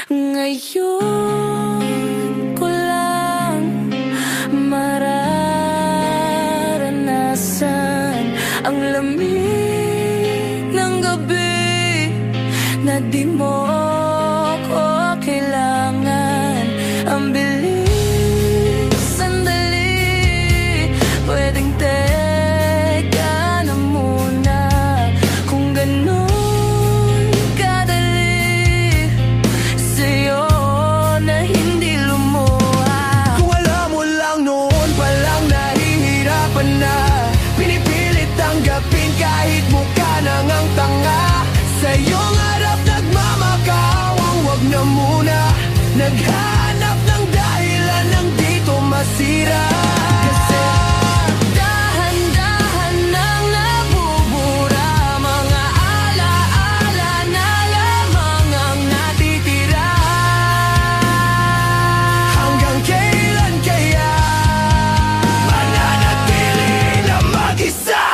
Ngayon ko lang mararanasan ang lamig ng gabi na di mo ko kailangan. Ang bilis, sandali, pwedeng teka na muna. Kung ganun kadali sa'yo na hindi lumuha. Kung alam mo lang noon pa lang nahihirapan na, pinipilit tanggapin kahit mukha nang ang tanga. Sa iyong harap nagmamakaaw ang wag na muna. Naghanap ng dahilan ng dito masira. Kasi dahan-dahan nang nabubura, mga alaala na lamang ang natitira. hanggang kailan kaya mananatili na mag-isa?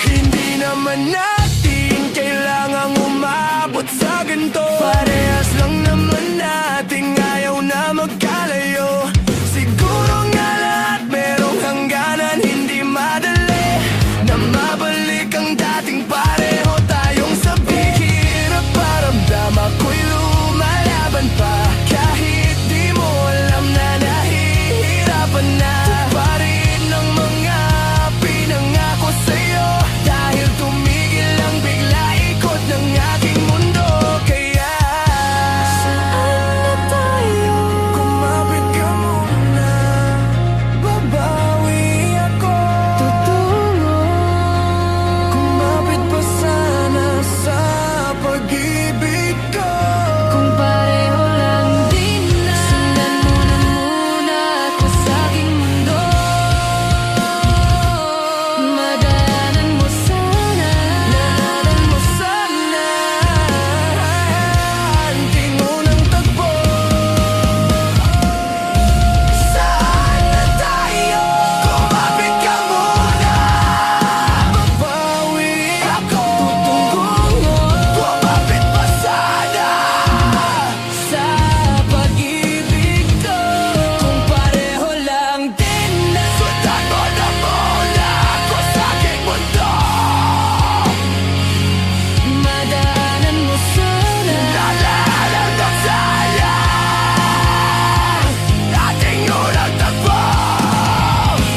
Hindi naman natin kailangang umabot sa ganito. Parehas lang naman nating ayaw na magkalayo. Siguro nga lahat merong hangganan, hindi madali na mabalik ang dating pareho tayong sabi. Hirap paramdam, ako'y lumalaban pa. Kahit di mo alam na nahihirapan na. Tuparin ng mga pinangako sa'yo, dahil tumigil lang bigla ikot ng aking mundo. Kaya Saan na tayo? kumapit ka muna, babawi ako. Tutungo. Kumapit pa sana sa pag-ibig ko. Kung pareho lang din na, sundan mo na muna ako sa aking mundo. Madaanan mo sana, Nadaanan mo sana anting unang tagpo. Saan na tayo? Kumapit ka muna, babawi ako. Tutungo, kumapit pa sana sa pag-ibig ko. Kung pareho lang din na, sundan mo na muna ako sa aking mundo. madaanan mo sana. Nadaanan mo sana ating unang tagpo.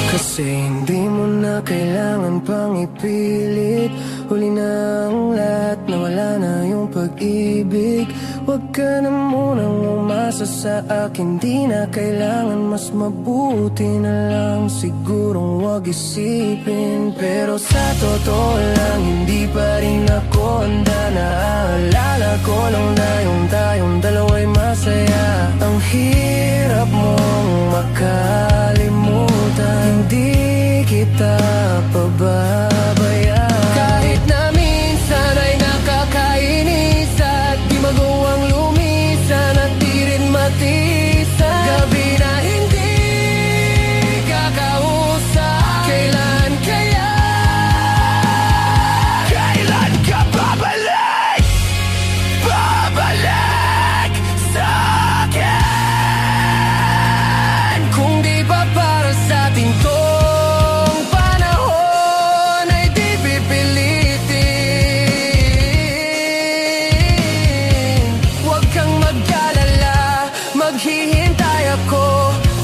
Kasi hindi mo na kailangan pang ipilit. Huli na ang lahat, nawala na yung pag-ibig. Huwag ka na munang umasa sa akin, di na kailangan. Mas mabuti na lang sigurong huwag isipin. Pero sa totoo lang, hindi pa rin ako handa. Naaalala ko lang na yung tayong dalawa'y masaya. Ang hirap mong makalimutan, hindi kita pababayaan. Kahit na minsan ay nakakainis at di magawang lumisan at di rin matisan. Gabi na hindi kakausap, kailan kaya? Kailan ka babalik? Babalik sa akin. Kung di pa para sa atin tong panahon ay di pipilitin. Huwag kang mag-alala, maghihintay ako.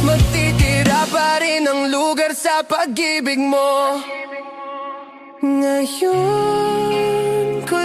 Magtitira pa rin ang lugar sa pag-ibig mo. Ngayon ko